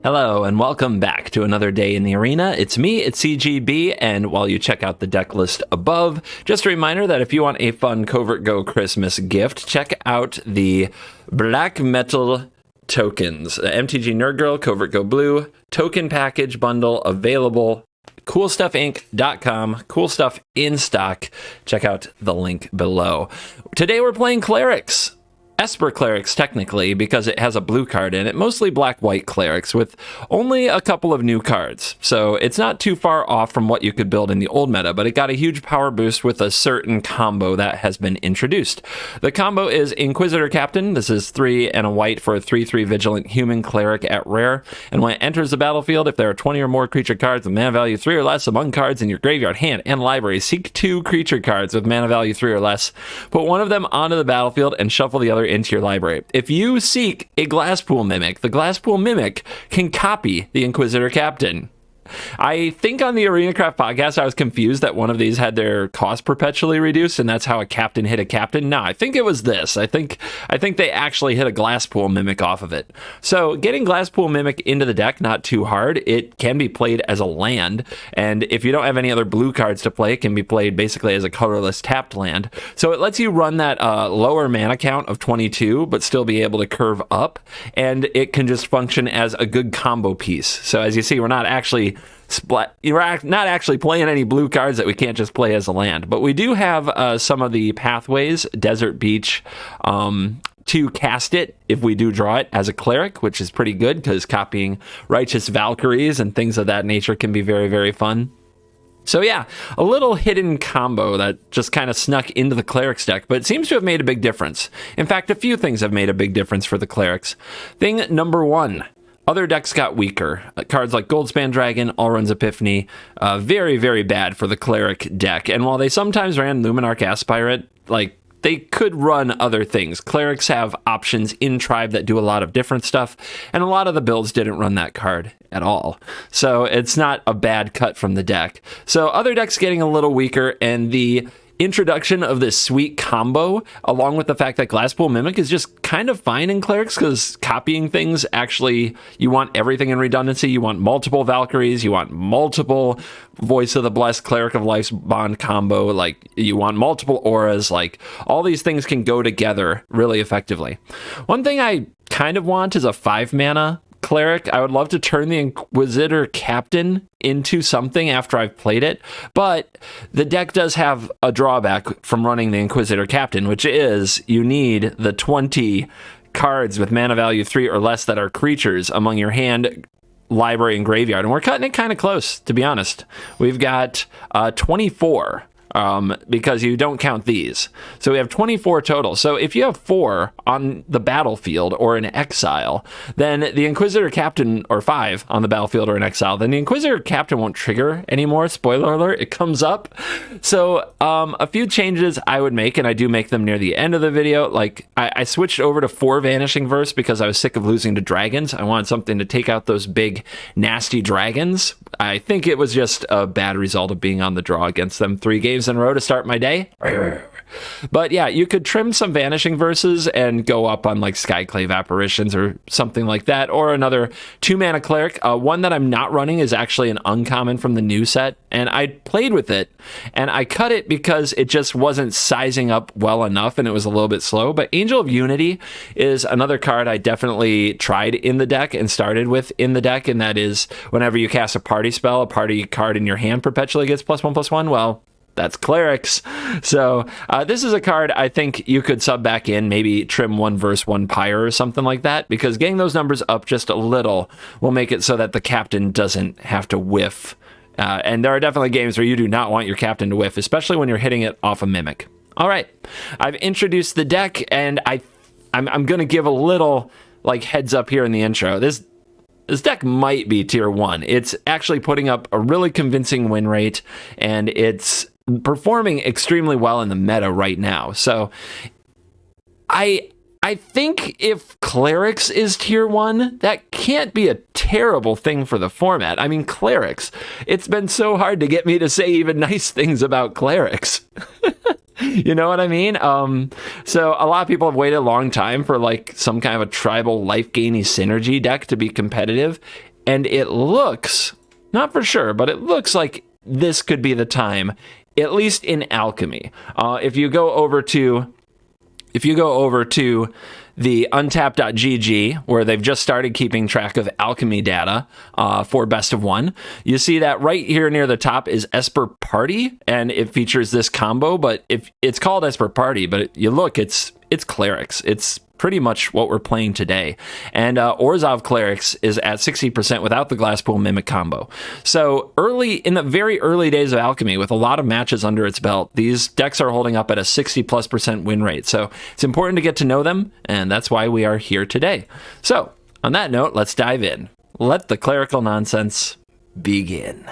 Hello, and welcome back to another day in the arena. It's me, it's CGB, and while you check out the deck list above, just a reminder that if you want a fun Covert Go Christmas gift, check out the Black Metal tokens. The MTG Nerd Girl Covert Go Blue token package bundle available. CoolStuffInc.com. Cool stuff in stock. Check out the link below. Today we're playing Clerics. Esper Clerics, technically, because it has a blue card in it, mostly black-white Clerics with only a couple of new cards. So it's not too far off from what you could build in the old meta, but it got a huge power boost with a certain combo that has been introduced. The combo is Inquisitor Captain. This is 3 and a white for a 3/3 Vigilant Human Cleric at rare. And when it enters the battlefield, if there are 20 or more creature cards with mana value 3 or less among cards in your graveyard, hand, and library, seek 2 creature cards with mana value 3 or less, put one of them onto the battlefield, and shuffle the other into your library. If you seek a Glasspool Mimic, the Glasspool Mimic can copy the Inquisitor Captain. I think on the ArenaCraft podcast, I was confused that one of these had their cost perpetually reduced, and that's how a captain hit a captain. No, I think it was this. I think they actually hit a Glasspool Mimic off of it. So getting Glasspool Mimic into the deck, not too hard. It can be played as a land, and if you don't have any other blue cards to play, it can be played basically as a colorless tapped land. So it lets you run that lower mana count of 22, but still be able to curve up, and it can just function as a good combo piece. So as you see, we're not actually you're not actually playing any blue cards that we can't just play as a land, but we do have some of the pathways, Desert Beach, to cast it if we do draw it as a cleric, which is pretty good because copying Righteous Valkyries and things of that nature can be very, very fun. So yeah, a little hidden combo that just kind of snuck into the Clerics deck, but it seems to have made a big difference. In fact, a few things have made a big difference for the Clerics. Thing number one, other decks got weaker. Cards like Goldspan Dragon, Allrun's Epiphany, very, very bad for the Cleric deck. And while they sometimes ran Luminarch Aspirate, they could run other things. Clerics have options in Tribe that do a lot of different stuff, and a lot of the builds didn't run that card at all. So it's not a bad cut from the deck. So other decks getting a little weaker, and the introduction of this sweet combo, along with the fact that Glasspool Mimic is just kind of fine in Clerics, because copying things, actually, you want everything in redundancy. You want multiple Valkyries, you want multiple Voice of the Blessed, Cleric of Life's Bond combo, you want multiple auras, all these things can go together really effectively. One thing I kind of want is a 5-mana Cleric. I would love to turn the Inquisitor Captain into something after I've played it, but the deck does have a drawback from running the Inquisitor Captain, which is you need the 20 cards with mana value 3 or less that are creatures among your hand, library, and graveyard, and we're cutting it kind of close, to be honest. We've got 24. Because you don't count these. So we have 24 total. So if you have 4 on the battlefield or in exile, then the Inquisitor Captain, or 5 on the battlefield or in exile, then the Inquisitor Captain won't trigger anymore. Spoiler alert, it comes up. So a few changes I would make, and I do make them near the end of the video. I switched over to 4 Vanishing Verse because I was sick of losing to dragons. I wanted something to take out those big, nasty dragons. I think it was just a bad result of being on the draw against them 3 games in a row to start my day. But yeah, you could trim some Vanishing Verses and go up on Skyclave Apparitions or something like that, or another 2-mana Cleric. One that I'm not running is actually an uncommon from the new set, and I played with it, and I cut it because it just wasn't sizing up well enough, and it was a little bit slow. But Angel of Unity is another card I definitely tried in the deck and started with in the deck, and that is whenever you cast a party spell, a party card in your hand perpetually gets +1/+1. Well, that's Clerics. So this is a card I think you could sub back in, maybe trim 1 verse 1 Pyre or something like that, because getting those numbers up just a little will make it so that the captain doesn't have to whiff. And there are definitely games where you do not want your captain to whiff, especially when you're hitting it off a Mimic. All right, I've introduced the deck, and I'm going to give a little heads up here in the intro. This deck might be tier 1. It's actually putting up a really convincing win rate, and it's performing extremely well in the meta right now. So I think if Clerics is tier 1, that can't be a terrible thing for the format. I mean, Clerics, it's been so hard to get me to say even nice things about Clerics. You know what I mean? So a lot of people have waited a long time for some kind of a tribal life-gaining synergy deck to be competitive. And it looks, not for sure, but it looks like this could be the time, at least in Alchemy. If you go over to the untapped.gg, where they've just started keeping track of Alchemy data for Best of One, you see that right here near the top is Esper Party, and it features this combo, but if it's called Esper Party, but you look, it's Clerics. It's pretty much what we're playing today. And Orzhov Clerics is at 60% without the Glasspool Mimic combo. So in the very early days of Alchemy, with a lot of matches under its belt, these decks are holding up at a 60+% win rate. So it's important to get to know them, and that's why we are here today. So on that note, let's dive in. Let the clerical nonsense begin.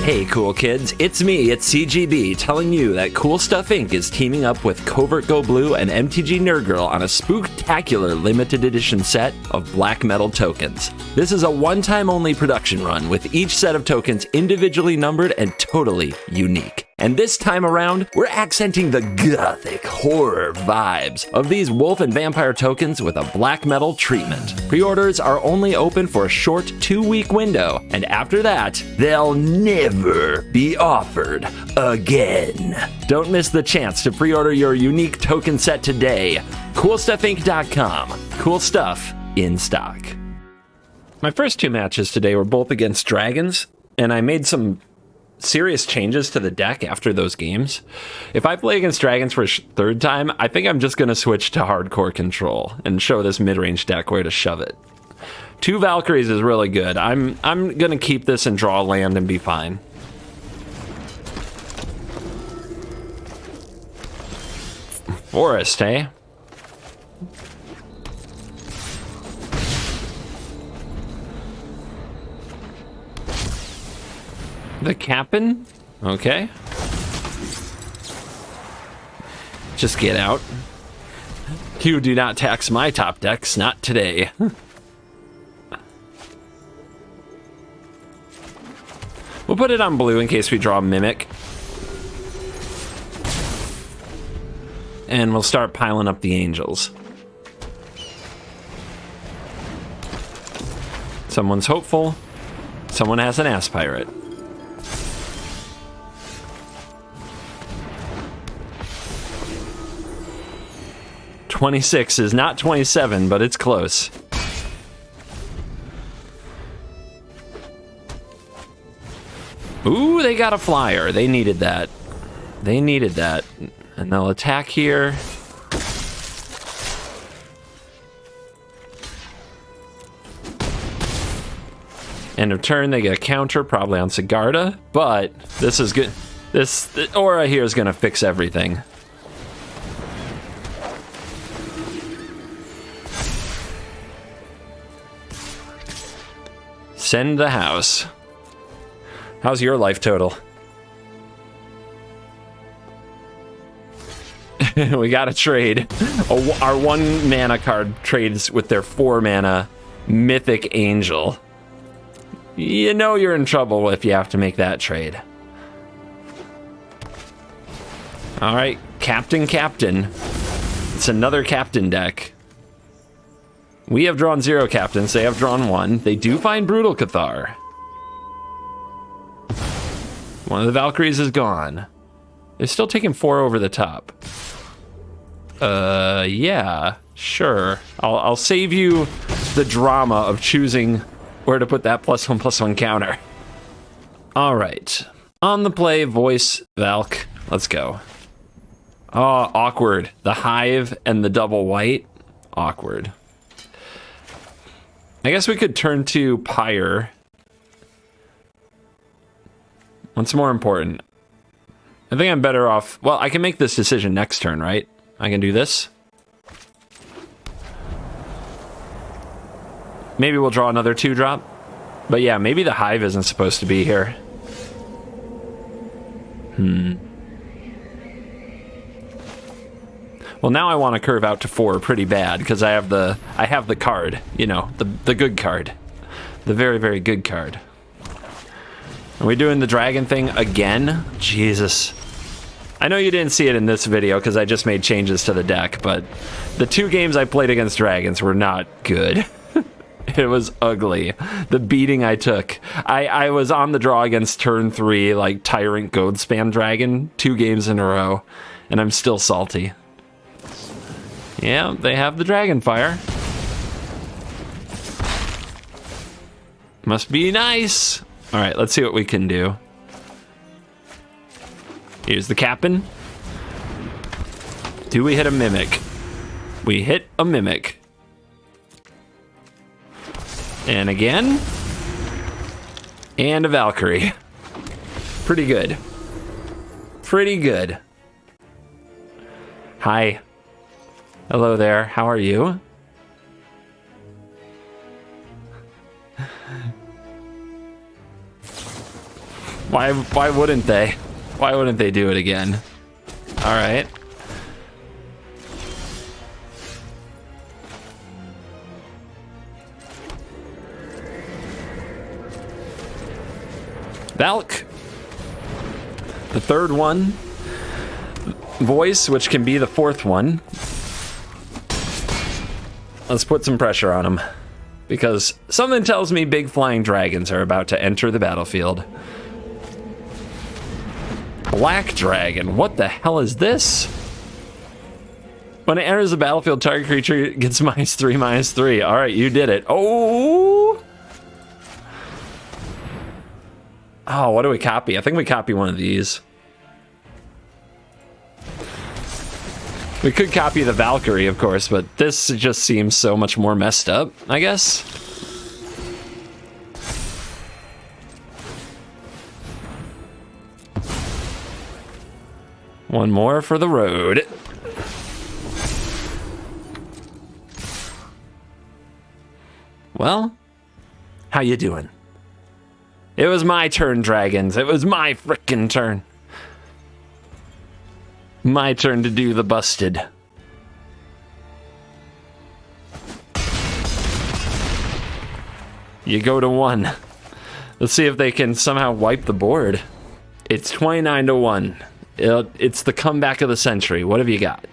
Hey cool kids, it's me, it's CGB, telling you that Cool Stuff Inc. is teaming up with Covert Go Blue and MTG Nerd Girl on a spooktacular limited edition set of black metal tokens. This is a one-time only production run, with each set of tokens individually numbered and totally unique. And this time around, we're accenting the gothic horror vibes of these wolf and vampire tokens with a black metal treatment. Pre-orders are only open for a short 2-week window, and after that, they'll never be offered again. Don't miss the chance to pre-order your unique token set today. CoolStuffInc.com. Cool stuff in stock. My first 2 matches today were both against dragons, and I made some serious changes to the deck after those games. If I play against dragons for a 3rd time, I think I'm just going to switch to hardcore control and show this mid-range deck where to shove it. 2 Valkyries is really good. I'm going to keep this and draw land and be fine. Forest, eh? The Captain? Okay. Just get out. You do not tax my top decks, not today. We'll put it on blue in case we draw a Mimic. And we'll start piling up the angels. Someone's hopeful. Someone has an Ass Pirate. $26 is not 27, but it's close. Ooh, they got a flyer. They needed that. They needed that. And they'll attack here. End of turn, they get a counter, probably on Sigarda, but this is good. The aura here is going to fix everything. Send the house. How's your life total? We got to trade. Our 1 mana card trades with their 4 mana Mythic Angel. You know you're in trouble if you have to make that trade. All right, Captain. It's another Captain deck. We have drawn 0 captains, they have drawn 1. They do find Brutal Cathar. One of the Valkyries is gone. They're still taking 4 over the top. Yeah, sure. I'll save you the drama of choosing where to put that +1/+1 counter. All right. On the play, voice, Valk. Let's go. Oh, awkward. The Hive and the double white. Awkward. I guess we could turn to Pyre. What's more important? I think I'm better off... Well, I can make this decision next turn, right? I can do this. Maybe we'll draw another 2-drop. But yeah, maybe the Hive isn't supposed to be here. Well, now I want to curve out to 4 pretty bad because I have the card, you know, the good card. The very, very good card. Are we doing the dragon thing again? Jesus. I know you didn't see it in this video because I just made changes to the deck, but the 2 games I played against dragons were not good. It was ugly. The beating I took. I was on the draw against turn 3, like, Tyrant Goadspan Dragon, 2 games in a row, and I'm still salty. Yeah, they have the Dragonfire. Must be nice. All right, let's see what we can do. Here's the Captain. Do we hit a Mimic? We hit a Mimic. And again. And a Valkyrie. Pretty good. Pretty good. Hi. Hello there. How are you? Why wouldn't they? Why wouldn't they do it again? All right. Valk. The third one. Voice, which can be the fourth one. Let's put some pressure on him. Because something tells me big flying dragons are about to enter the battlefield. Black Dragon. What the hell is this? When it enters the battlefield, target creature gets -3/-3. All right, you did it. Oh! Oh, what do we copy? I think we copy one of these. We could copy the Valkyrie, of course, but this just seems so much more messed up, I guess. One more for the road. Well, how you doing? It was my turn, dragons. It was my frickin' turn. My turn to do the busted. You go to 1. Let's see if they can somehow wipe the board. It's 29-1. It's the comeback of the century. What have you got?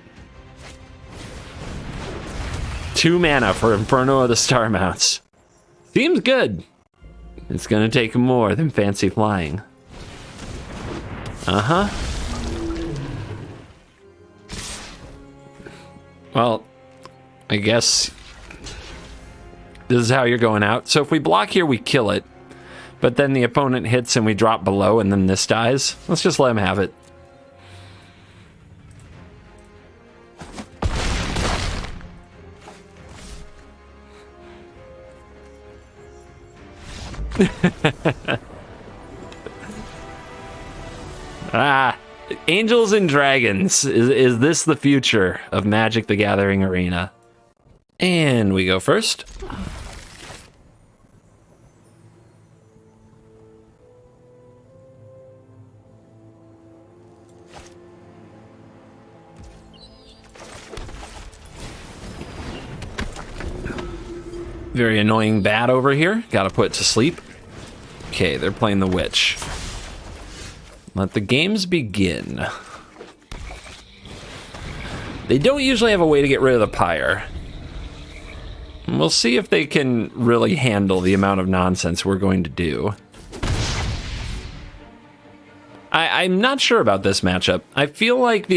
2 mana for Inferno of the Star Mounts. Seems good. It's gonna take more than fancy flying. Uh-huh. Well, I guess this is how you're going out. So if we block here, we kill it. But then the opponent hits and we drop below and then this dies. Let's just let him have it. Angels and Dragons. Is this the future of Magic the Gathering Arena? And we go first. Very annoying bat over here. Gotta put it to sleep. Okay, they're playing the Witch. Let the games begin. They don't usually have a way to get rid of the Pyre. We'll see if they can really handle the amount of nonsense we're going to do. I'm not sure about this matchup. I feel like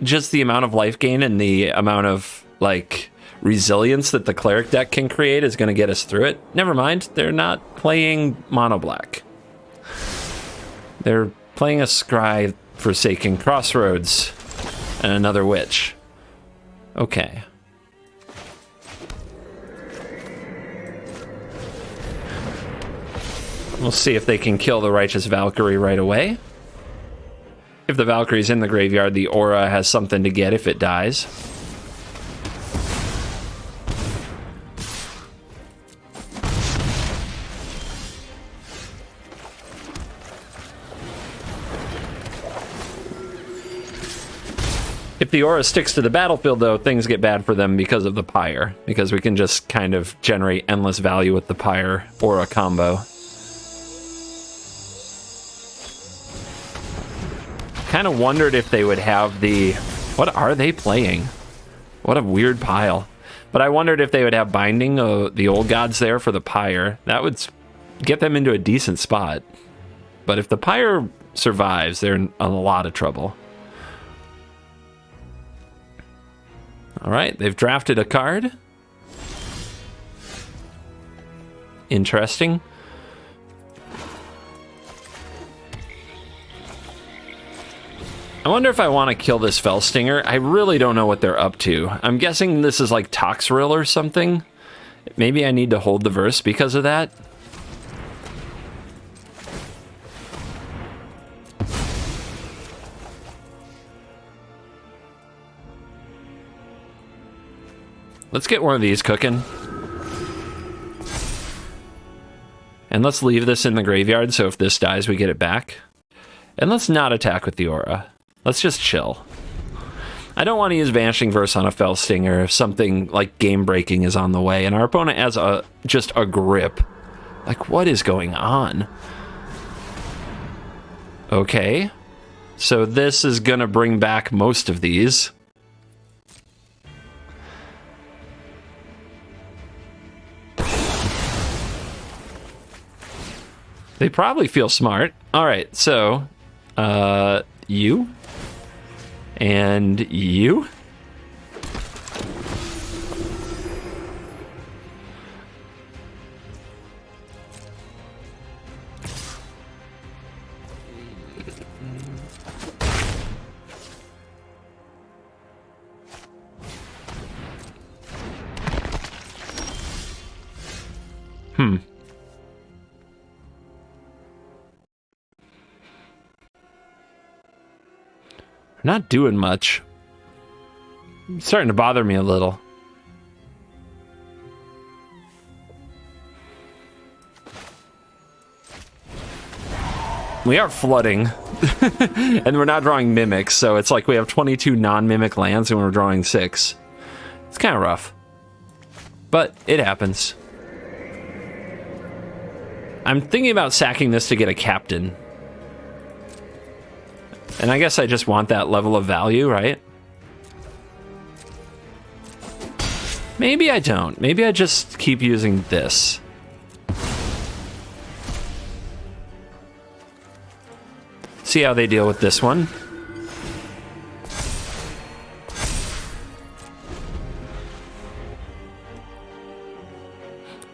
just the amount of life gain and the amount of, like, resilience that the Cleric deck can create is going to get us through it. Never mind, they're not playing mono black. They're playing a Scry, Forsaken Crossroads, and another Witch. Okay. We'll see if they can kill the Righteous Valkyrie right away. If the Valkyrie's in the graveyard, the Aura has something to get if it dies. If the Aura sticks to the battlefield, though, things get bad for them because of the Pyre. Because we can just kind of generate endless value with the Pyre Aura combo. Kind of wondered if they would have the... What are they playing? What a weird pile. But I wondered if they would have binding the old gods there for the Pyre. That would get them into a decent spot. But if the Pyre survives, they're in a lot of trouble. All right, they've drafted a card. Interesting. I wonder if I want to kill this Felstinger. I really don't know what they're up to. I'm guessing this is like Toxrill or something. Maybe I need to hold the verse because of that. Let's get one of these cooking. And let's leave this in the graveyard, so if this dies, we get it back. And let's not attack with the aura. Let's just chill. I don't want to use Vanishing Verse on a Felstinger if something like game-breaking is on the way, and our opponent has just a grip. Like, what is going on? Okay. So this is gonna bring back most of these. They probably feel smart. All right, so you and you. Not doing much. It's starting to bother me a little. We are flooding. And we're not drawing mimics, so it's like we have 22 non-mimic lands and we're drawing 6. It's kind of rough. But it happens. I'm thinking about sacking this to get a captain. And I guess I just want that level of value, right? Maybe I don't. Maybe I just keep using this. See how they deal with this one.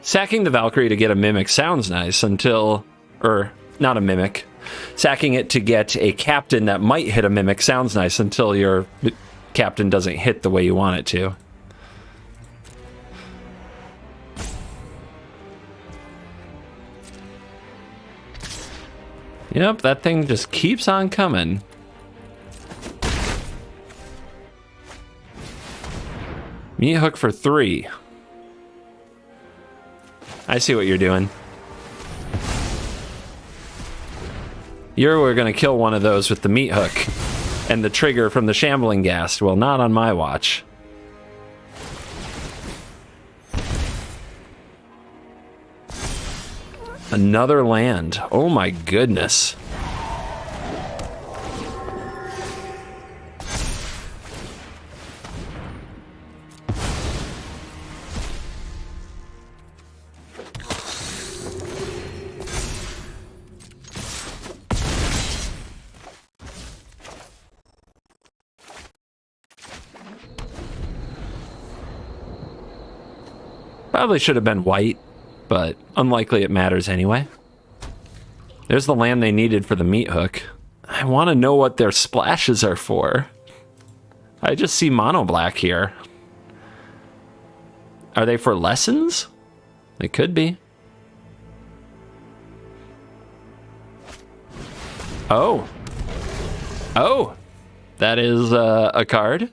Sacking the Valkyrie to get a Mimic sounds nice until... Or, not a Mimic. Sacking it to get a captain that might hit a Mimic sounds nice until your captain doesn't hit the way you want it to. Yep, that thing just keeps on coming. Meat hook for 3. I see what you're doing. We're gonna kill one of those with the meat hook and the trigger from the shambling ghast. Well, not on my watch. Another land. Oh my goodness. Probably should have been white, but unlikely it matters anyway. There's the land they needed for the meat hook. I want to know what their splashes are for. I just see mono black here. Are they for lessons? They could be. Oh. Oh. That is a card.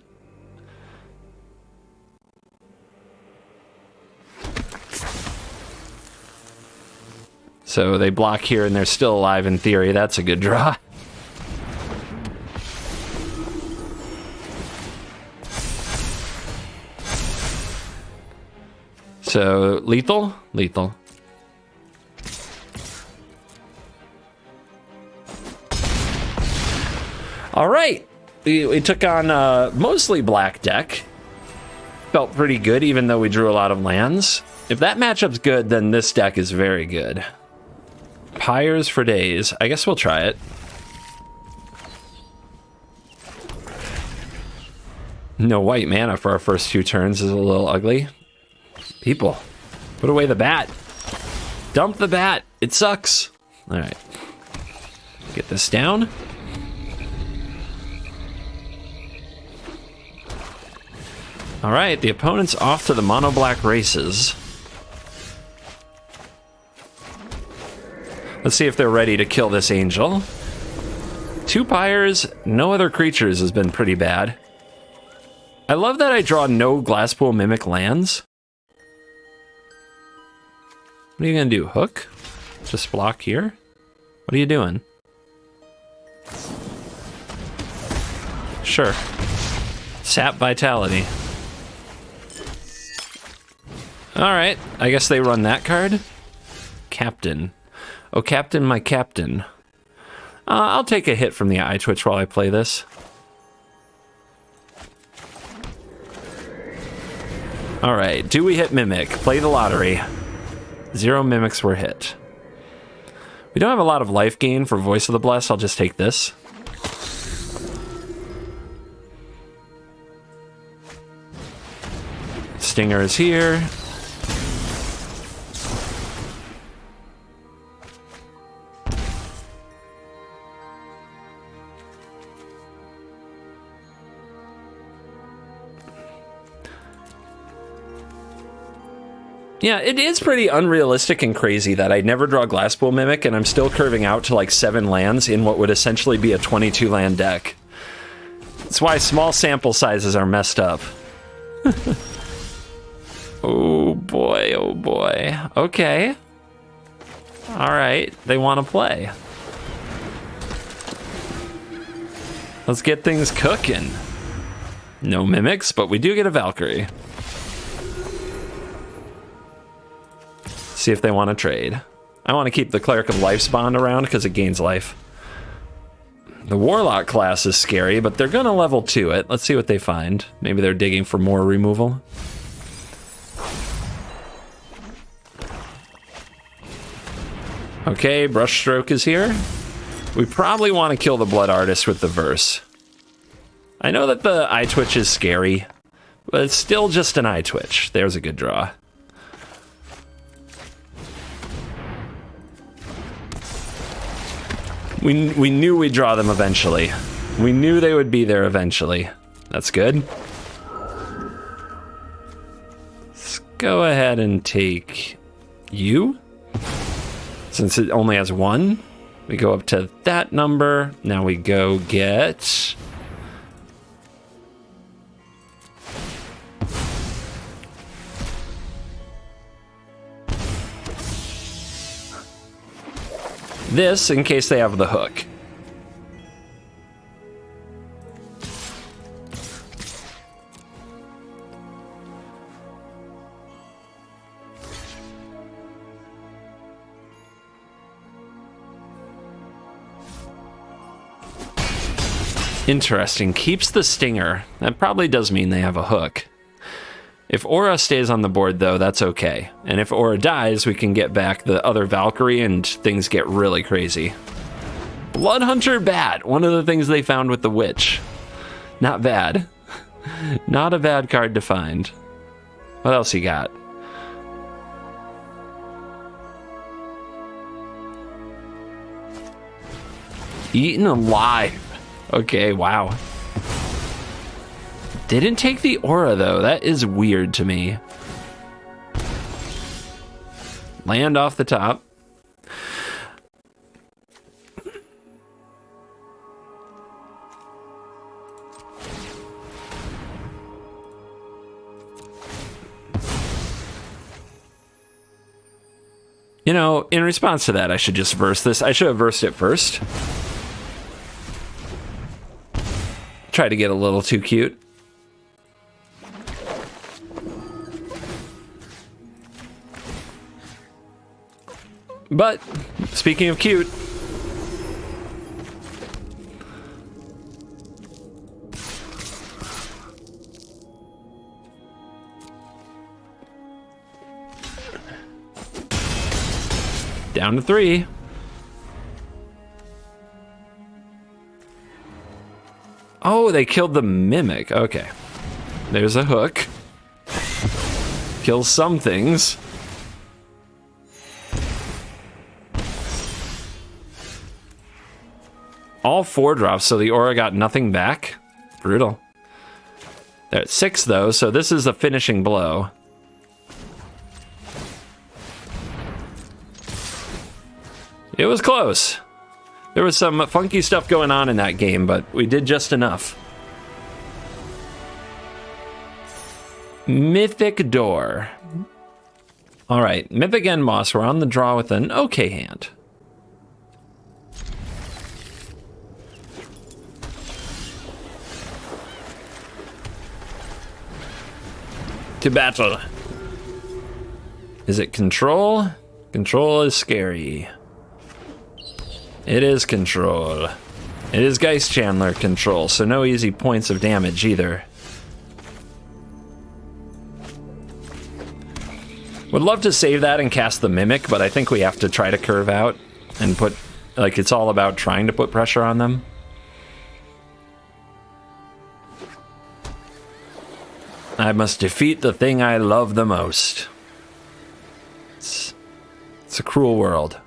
So they block here and they're still alive in theory. That's a good draw. So lethal? Lethal. All right. We took on a mostly black deck. felt pretty good, even though we drew a lot of lands. If that matchup's good, then this deck is very good. Pyres for days. I guess we'll try it. No white mana for our first 2 turns is a little ugly. People, put away the bat. Dump the bat. It sucks. All right. Get this down. All right, the opponent's off to the mono-black races. Let's see if they're ready to kill this angel. 2 pyres, no other creatures has been pretty bad. I love that I draw no Glasspool Mimic lands. What are you gonna do, hook? Just block here? What are you doing? Sure. Sap Vitality. Alright, I guess they run that card. Captain. Oh, Captain, my Captain. I'll take a hit from the eye twitch while I play this. Alright, do we hit Mimic? Play the lottery. 0 Mimics were hit. We don't have a lot of life gain for Voice of the Blessed. I'll just take this. Stinger is here. Yeah, it is pretty unrealistic and crazy that I never draw Glasspool Mimic and I'm still curving out to like 7 lands in what would essentially be a 22 land deck. That's why small sample sizes are messed up. Oh boy, oh boy. Okay. Alright, they want to play. Let's get things cooking. No Mimics, but we do get a Valkyrie. See if they want to trade. I want to keep the Cleric of Life's Bond around because it gains life. The Warlock class is scary, but they're going to level 2 it. Let's see what they find. Maybe they're digging for more removal. Okay, Brushstroke is here. We probably want to kill the Blood Artist with the Verse. I know that the Eye Twitch is scary, but it's still just an Eye Twitch. There's a good draw. We knew we'd draw them eventually. We knew they would be there eventually. That's good. Let's go ahead and take you. Since it only has 1, we go up to that number. Now we go get... this, in case they have the hook. Interesting. Keeps the Stinger. That probably does mean they have a hook. If Aura stays on the board, though, that's okay. And if Aura dies, we can get back the other Valkyrie and things get really crazy. Bloodhunter Bat, one of the things they found with the Witch. Not bad. Not a bad card to find. What else you got? Eaten alive. Okay, wow. Didn't take the Aura, though. That is weird to me. Land off the top. You know, in response to that, I should just verse this. I should have versed it first. Try to get a little too cute. But, speaking of cute, Down to 3. Oh, they killed the Mimic. Okay. There's a hook. Kills some things. All 4 drops, so the aura got nothing back. Brutal. They're at 6, though, so this is a finishing blow. It was close. There was some funky stuff going on in that game, but we did just enough. Mythic Door. All right, Mythic and Moss, we're on the draw with an okay hand. To battle. Is it control? Control is scary. It is control. It is Geist Chandler control, so no easy points of damage either. Would love to save that and cast the Mimic, but I think we have to try to curve out and put, like, it's all about trying to put pressure on them. I must defeat the thing I love the most. It's a cruel world.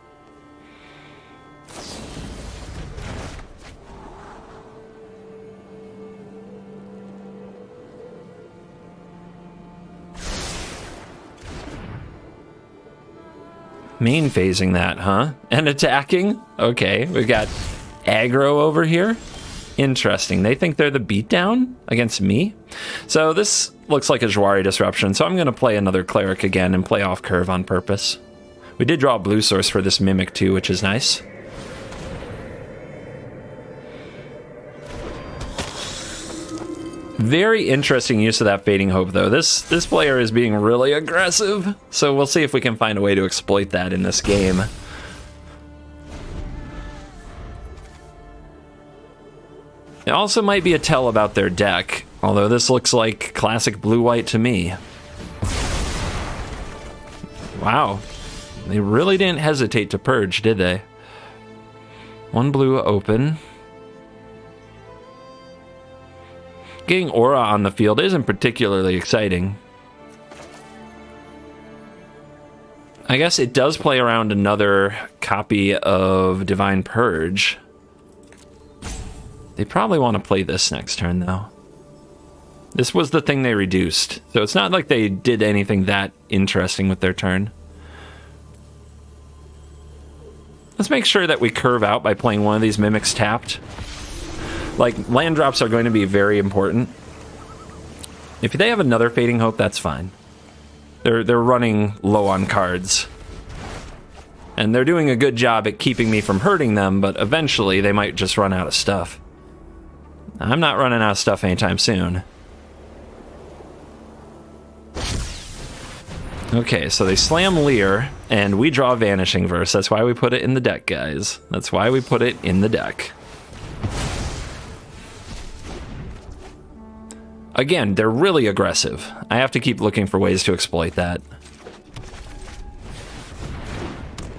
Main phasing that, huh? And attacking? Okay, we've got aggro over here. Interesting. They think they're the beatdown against me? So this looks like a Jwari disruption, so I'm going to play another Cleric again and play off curve on purpose. We did draw a blue source for this Mimic too, which is nice. Very interesting use of that Fading Hope, though. This player is being really aggressive, so we'll see if we can find a way to exploit that in this game. It also might be a tell about their deck, although this looks like classic blue-white to me. Wow. They really didn't hesitate to purge, did they? 1 blue open. Getting aura on the field isn't particularly exciting. I guess it does play around another copy of Divine Purge. They probably want to play this next turn, though. This was the thing they reduced, so it's not like they did anything that interesting with their turn. Let's make sure that we curve out by playing one of these Mimics tapped. Like, land drops are going to be very important. If they have another Fading Hope, that's fine. They're running low on cards. And they're doing a good job at keeping me from hurting them, but eventually they might just run out of stuff. I'm not running out of stuff anytime soon. Okay, so they slam Leer, and we draw Vanishing Verse. That's why we put it in the deck, guys. That's why we put it in the deck. Again, they're really aggressive. I have to keep looking for ways to exploit that.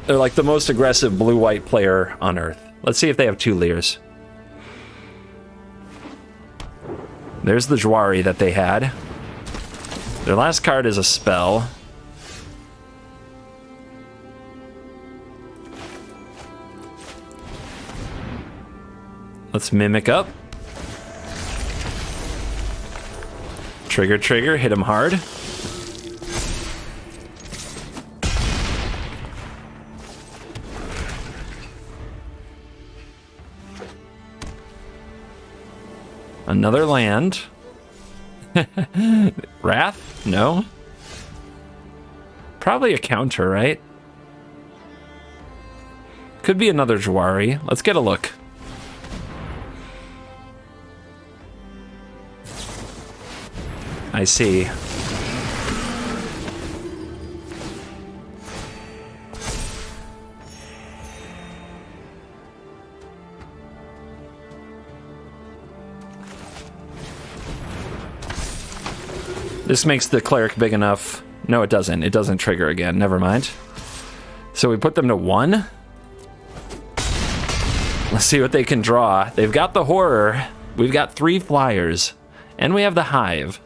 They're like the most aggressive blue-white player on Earth. Let's see if they have 2 Leers. There's the Jwari that they had. Their last card is a spell. Let's Mimic up. Trigger, trigger, hit him hard. Another land. Wrath? No. Probably a counter, right? Could be another Jwari. Let's get a look. I see. This makes the cleric big enough. No, it doesn't. It doesn't trigger again. Never mind. So we put them to 1. Let's see what they can draw. They've got the Horror. We've got 3 Flyers. And we have the Hive.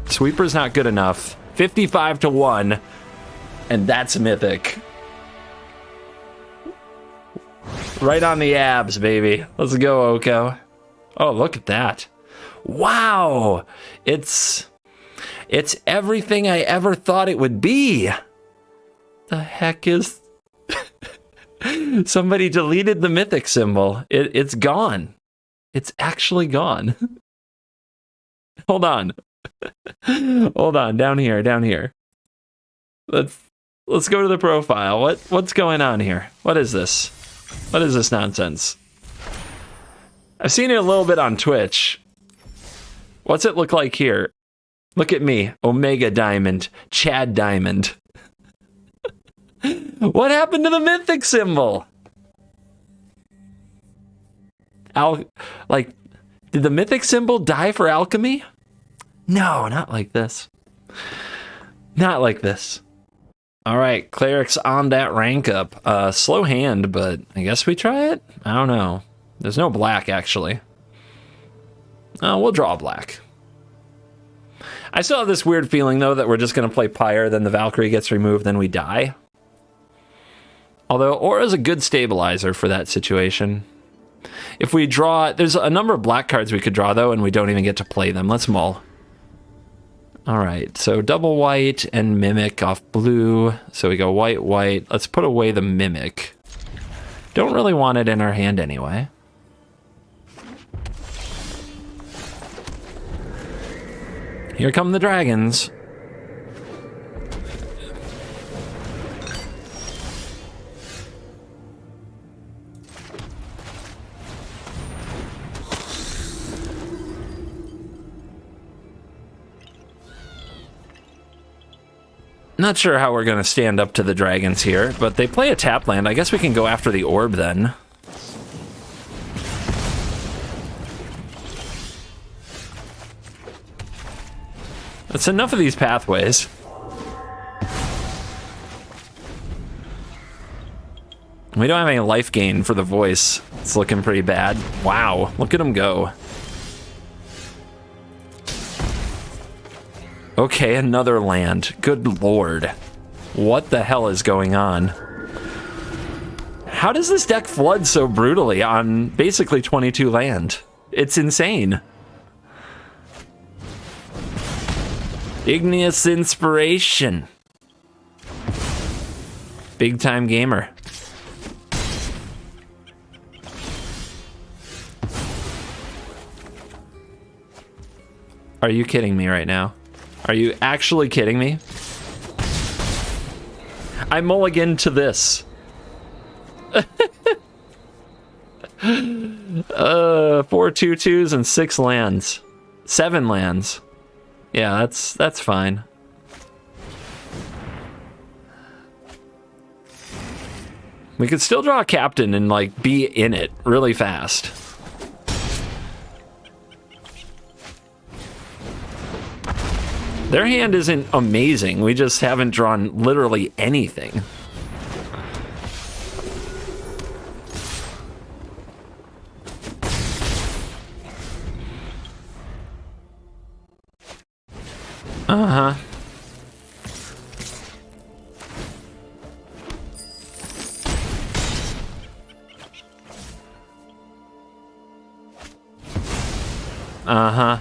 Sweeper's not good enough. 55 to 1. And that's Mythic. Right on the abs, baby. Let's go, Oko. Oh, look at that. Wow. It's everything I ever thought it would be. The heck is... Somebody deleted the Mythic symbol. It's gone. It's actually gone. Hold on. Hold on. Down here. Let's go to the profile. What's going on here? What is this? What is this nonsense? I've seen it a little bit on Twitch. What's it look like here? Look at me, Omega Diamond, Chad Diamond. What happened to the Mythic symbol? Did the Mythic symbol die for alchemy? No, not like this. Not like this. All right, Clerics on that rank up. Slow hand, but I guess we try it? I don't know. There's no black, actually. We'll draw black. I still have this weird feeling, though, that we're just going to play Pyre, then the Valkyrie gets removed, then we die. Although Aura's a good stabilizer for that situation. If we draw... There's a number of black cards we could draw, though, and we don't even get to play them. Let's mull. All right, so double white and Mimic off blue. So we go white, white. Let's put away the Mimic. Don't really want it in our hand anyway. Here come the dragons. Not sure how we're going to stand up to the dragons here, but they play a tap land. I guess we can go after the orb then. That's enough of these pathways. We don't have any life gain for the voice. It's looking pretty bad. Wow, look at him go. Okay, another land. Good lord. What the hell is going on? How does this deck flood so brutally on basically 22 land? It's insane. Igneous Inspiration. Big time gamer. Are you kidding me right now? Are you actually kidding me? I mulligan to this. 4 2/2s and 6 lands. 7 lands. Yeah, that's fine. We could still draw a captain and like be in it really fast. Their hand isn't amazing. We just haven't drawn literally anything. Uh-huh. Uh-huh.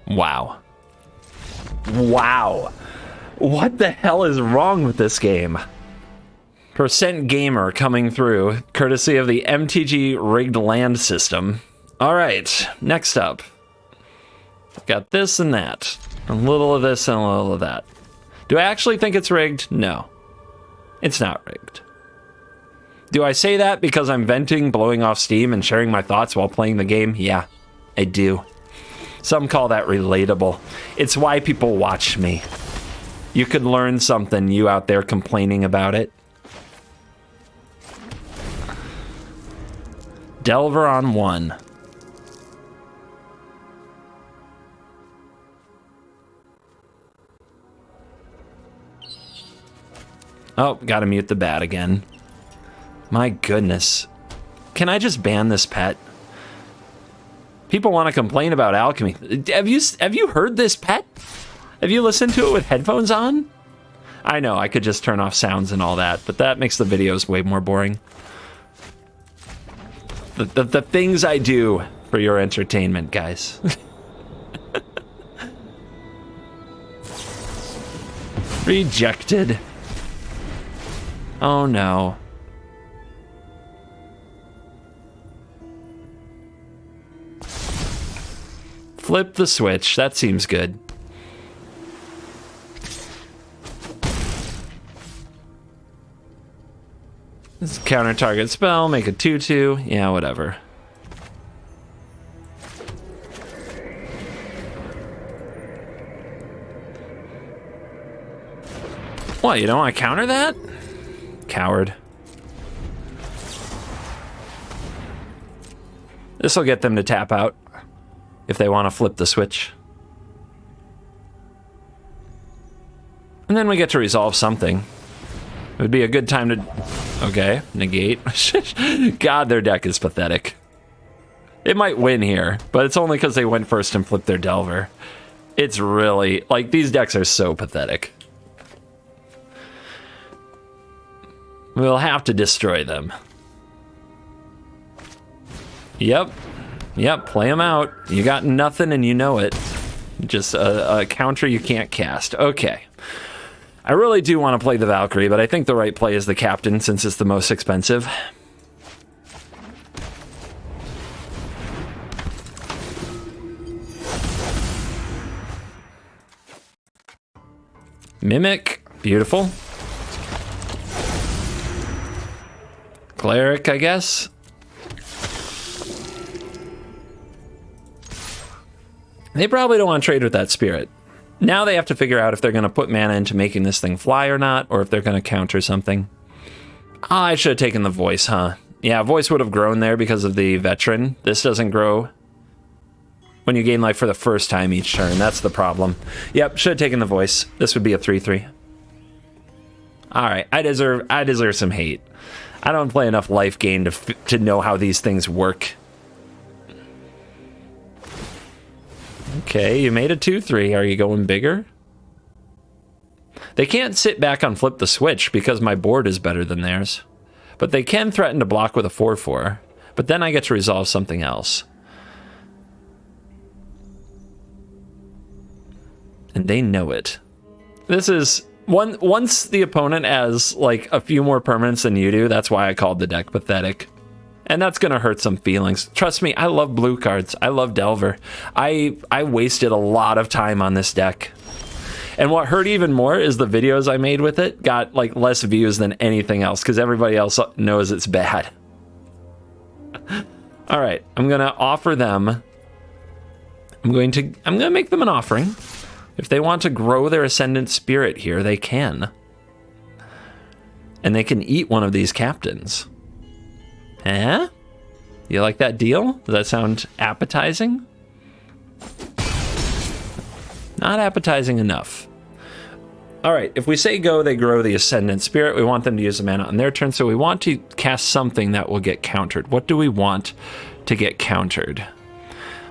Wow. Wow. What the hell is wrong with this game? Percent Gamer coming through, courtesy of the MTG rigged land system. All right, next up. Got this and that. A little of this and a little of that. Do I actually think it's rigged? No. It's not rigged. Do I say that because I'm venting, blowing off steam, and sharing my thoughts while playing the game? Yeah, I do. Some call that relatable. It's why people watch me. You could learn something, you out there complaining about it. Delver on 1. Oh, gotta mute the bat again. My goodness. Can I just ban this pet? People want to complain about Alchemy. Have you heard this pet? Have you listened to it with headphones on? I know, I could just turn off sounds and all that, but that makes the videos way more boring. The things I do for your entertainment, guys. Rejected. Oh no. Flip the switch. That seems good. This is counter target spell, make a 2/2. Yeah, whatever. What, you don't want to counter that? Coward. This will get them to tap out if they want to flip the switch. And then we get to resolve something. It would be a good time to... Okay, negate. God, their deck is pathetic. It might win here, but it's only because they went first and flipped their Delver. It's really... Like, these decks are so pathetic. We'll have to destroy them. Yep. Yep, play them out. You got nothing and you know it. Just a counter you can't cast. Okay. I really do want to play the Valkyrie, but I think the right play is the Captain since it's the most expensive. Mimic, beautiful. Cleric, I guess. They probably don't want to trade with that spirit. Now they have to figure out if they're going to put mana into making this thing fly or not, or if they're going to counter something. Oh, I should have taken the voice, huh? Yeah, voice would have grown there because of the veteran. This doesn't grow when you gain life for the first time each turn. That's the problem. Yep, should have taken the voice. This would be a 3/3. All right, I deserve some hate. I don't play enough life gain to know how these things work. Okay, you made a 2/3. Are you going bigger? They can't sit back on flip the switch because my board is better than theirs. But they can threaten to block with a 4/4. But then I get to resolve something else. And they know it. This is... Once the opponent has, like, a few more permanents than you do, that's why I called the deck pathetic. And that's going to hurt some feelings. Trust me, I love blue cards. I love Delver. I wasted a lot of time on this deck. And what hurt even more is the videos I made with it got, like, less views than anything else because everybody else knows it's bad. All right, I'm going to offer them... I'm going to make them an offering. If they want to grow their Ascendant Spirit here, they can. And they can eat one of these captains. Eh? You like that deal? Does that sound appetizing? Not appetizing enough. All right, if we say go, they grow the Ascendant Spirit. We want them to use the mana on their turn, so we want to cast something that will get countered. What do we want to get countered?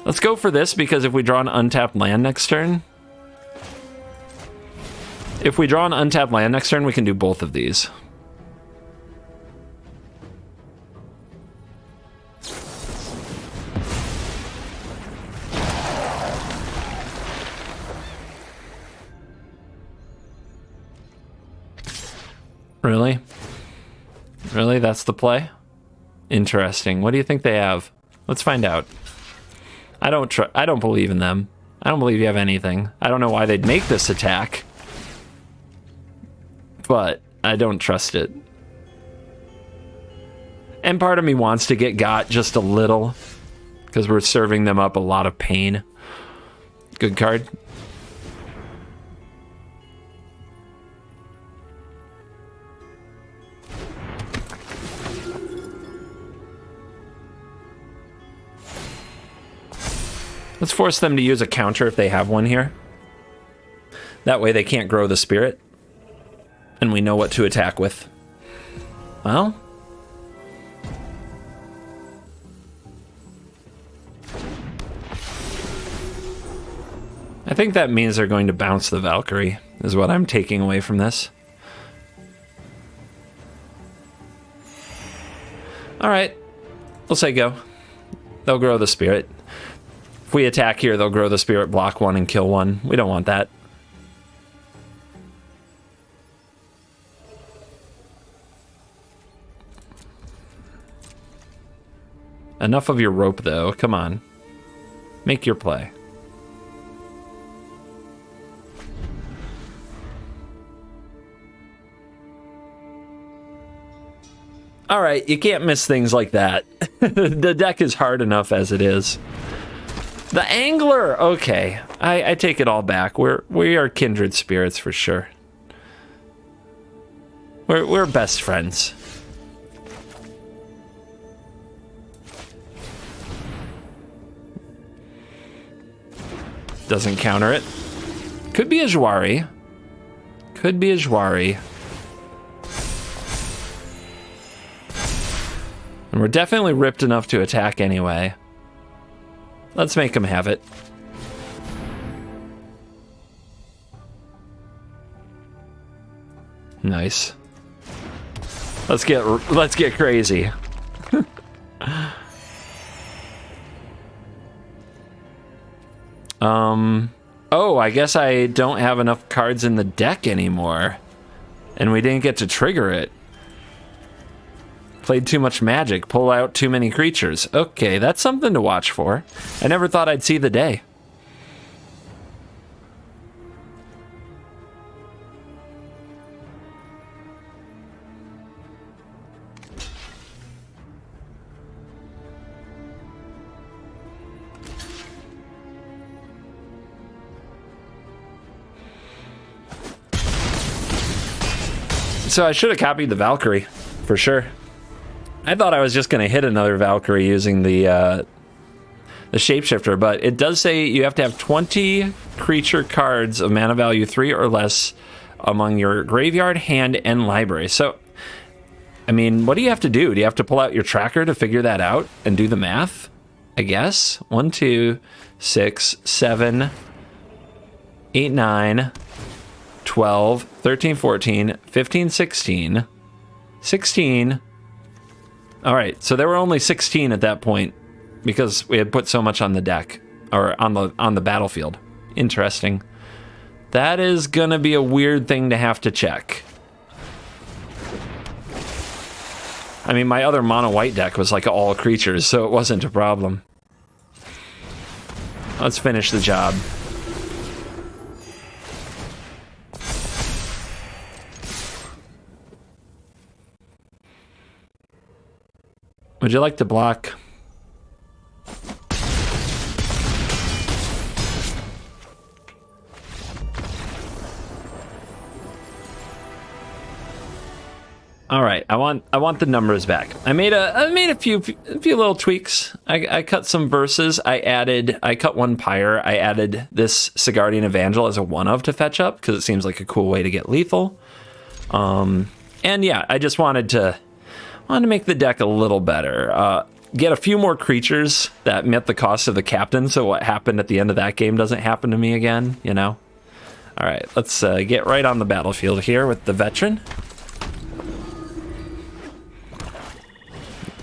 Let's go for this, because if we draw an untapped land next turn... If we draw an untapped land next turn, we can do both of these. Really? Really? That's the play? Interesting. What do you think they have? Let's find out. I don't believe in them. I don't believe you have anything. I don't know why they'd make this attack. But I don't trust it. And part of me wants to get got just a little, because we're serving them up a lot of pain. Good card. Let's force them to use a counter if they have one here. That way they can't grow the spirit. And we know what to attack with. Well... I think that means they're going to bounce the Valkyrie, is what I'm taking away from this. Alright, we'll say go. They'll grow the spirit. If we attack here, they'll grow the spirit, block one, and kill one. We don't want that. Enough of your rope, though. Come on. Make your play. All right, you can't miss things like that. The deck is hard enough as it is. The Angler, okay. I take it all back. We are kindred spirits for sure. We're best friends. Doesn't counter it. Could be a Jwari. Could be a Jwari. And we're definitely ripped enough to attack anyway. Let's make him have it. Nice. Let's get crazy. Oh, I guess I don't have enough cards in the deck anymore. And we didn't get to trigger it. Played too much Magic, pull out too many creatures. Okay, that's something to watch for. I never thought I'd see the day. So I should have copied the Valkyrie, for sure. I thought I was just going to hit another Valkyrie using the Shapeshifter, but it does say you have to have 20 creature cards of mana value 3 or less among your graveyard, hand, and library. So, I mean, what do you have to do? Do you have to pull out your tracker to figure that out and do the math? I guess. 1, 2, 6, 7, 8, 9, 12, 13, 14, 15, 16, 16... All right, so there were only 16 at that point because we had put so much on the deck or on the battlefield. Interesting. That is gonna be a weird thing to have to check. I mean, my other mono white deck was like all creatures, so it wasn't a problem. Let's finish the job. Would you like to block? All right, I want the numbers back. I made a few little tweaks. I cut some verses. I cut one Pyre. I added this Sigardian Evangel as a one-of to fetch up because it seems like a cool way to get lethal. And yeah, I just wanted to make the deck a little better. Get a few more creatures that met the cost of the captain, so what happened at the end of that game doesn't happen to me again, you know? All right, let's get right on the battlefield here with the veteran.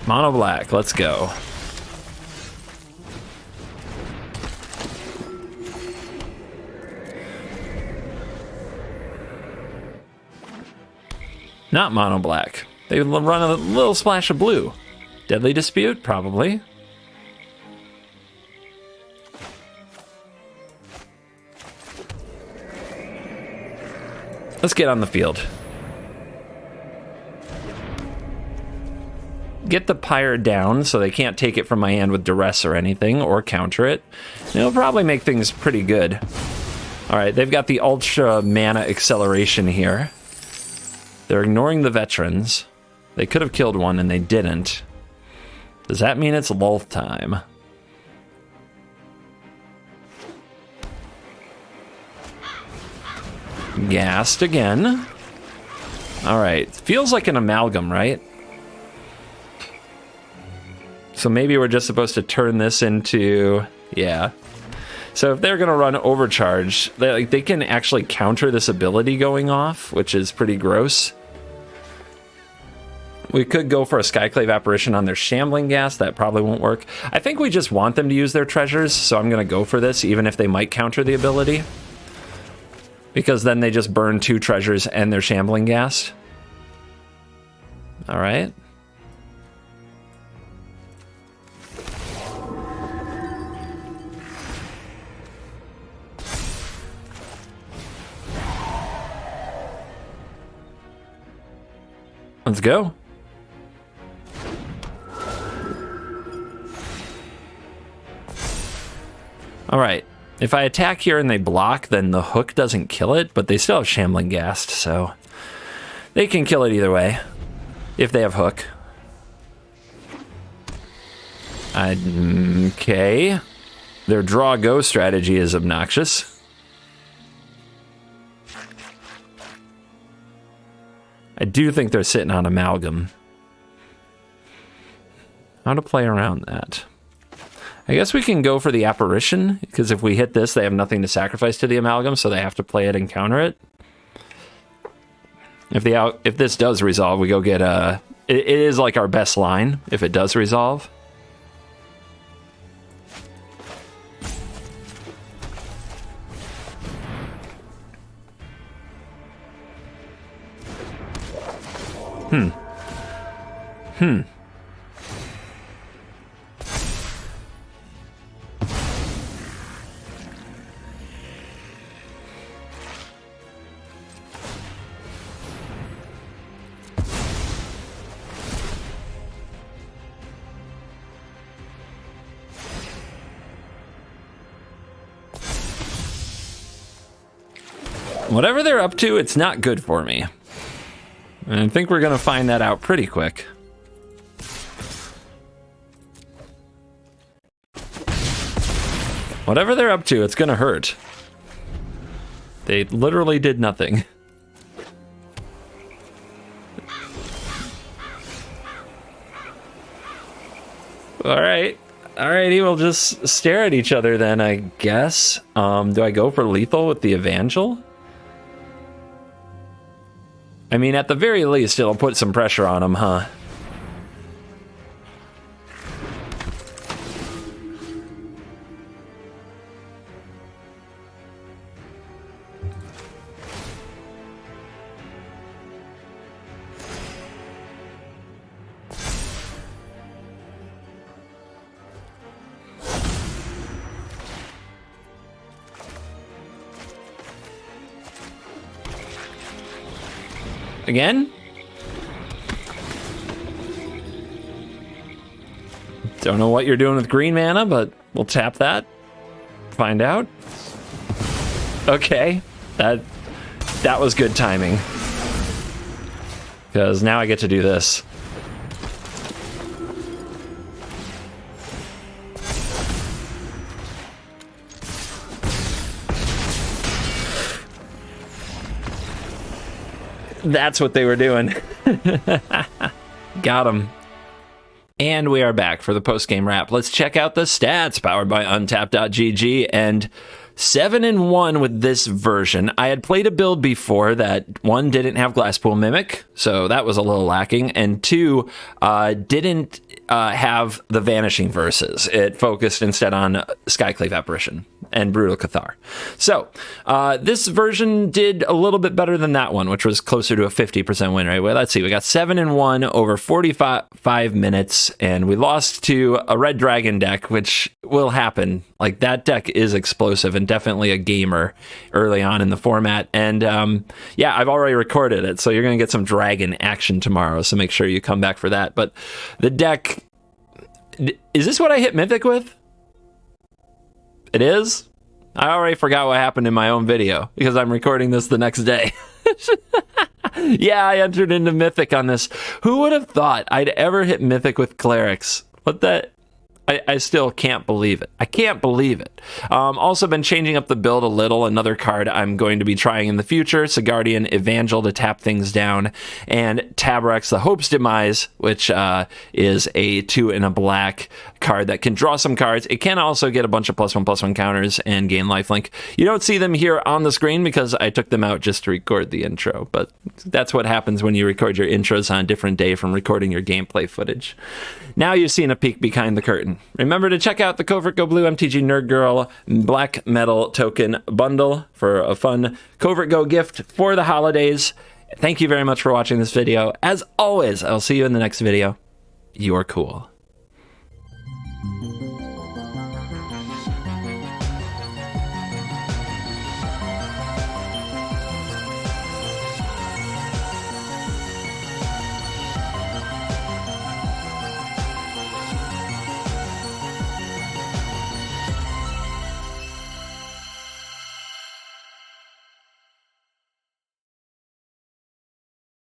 Mono black, let's go. Not mono black. They run a little splash of blue. Deadly Dispute, probably. Let's get on the field. Get the Pyre down so they can't take it from my hand with duress or anything, or counter it. It'll probably make things pretty good. All right, they've got the Ultra Mana Acceleration here. They're ignoring the veterans. They could have killed one and they didn't. Does that mean it's Lulth time? Gassed again. All right, feels like an amalgam, right? So maybe we're just supposed to turn this into, yeah. So if they're gonna run overcharge, they can actually counter this ability going off, which is pretty gross. We could go for a Skyclave Apparition on their Shambling Gas. That probably won't work. I think we just want them to use their treasures, so I'm gonna go for this, even if they might counter the ability. Because then they just burn 2 treasures and their Shambling Gas. All right. Let's go. All right. If I attack here and they block, then the hook doesn't kill it, but they still have Shambling Ghast, so they can kill it either way if they have hook. Okay. Their draw-go strategy is obnoxious. I do think they're sitting on Amalgam. How to play around that? I guess we can go for the Apparition, because if we hit this, they have nothing to sacrifice to the Amalgam, so they have to play it and counter it. If this does resolve, we go get a... It is like our best line, if it does resolve. Whatever they're up to, it's not good for me. And I think we're going to find that out pretty quick. Whatever they're up to, it's going to hurt. They literally did nothing. Alright. Alrighty, we'll just stare at each other then, I guess. Do I go for lethal with the Evangel? I mean, at the very least, it'll put some pressure on him, huh? Again? Don't know what you're doing with green mana, but we'll tap that. Find out. Okay, that was good timing. Because now I get to do this. That's what they were doing. Got him. And we are back for the post-game wrap. Let's check out the stats powered by Untap.gg. And 7-1 with this version. I had played a build before that, 1, didn't have Glasspool Mimic, so that was a little lacking, and 2, didn't have the Vanishing Verses. It focused instead on Skyclave Apparition and Brutal Cathar. So, this version did a little bit better than that one, which was closer to a 50% win rate. Well, let's see, we got 7-1 over 45 minutes, and we lost to a Red Dragon deck, which will happen. Like, that deck is explosive and definitely a gamer early on in the format. And yeah, I've already recorded it, so you're going to get some dragon action tomorrow, so make sure you come back for that. But the deck... Is this what I hit Mythic with? It is? I already forgot what happened in my own video, because I'm recording this the next day. Yeah, I entered into Mythic on this. Who would have thought I'd ever hit Mythic with Clerics? What that... I still can't believe it. I can't believe it. Also been changing up the build a little. Another card I'm going to be trying in the future, Sigardian Evangel to tap things down, and Tabarex, the Hope's Demise, which is a 2 and a black card that can draw some cards. It can also get a bunch of +1/+1 counters and gain lifelink. You don't see them here on the screen because I took them out just to record the intro, but that's what happens when you record your intros on a different day from recording your gameplay footage. Now you've seen a peek behind the curtain. Remember to check out the Covert Go Blue MTG Nerd Girl Black Metal Token Bundle for a fun Covert Go gift for the holidays. Thank you very much for watching this video. As always, I'll see you in the next video. You're cool.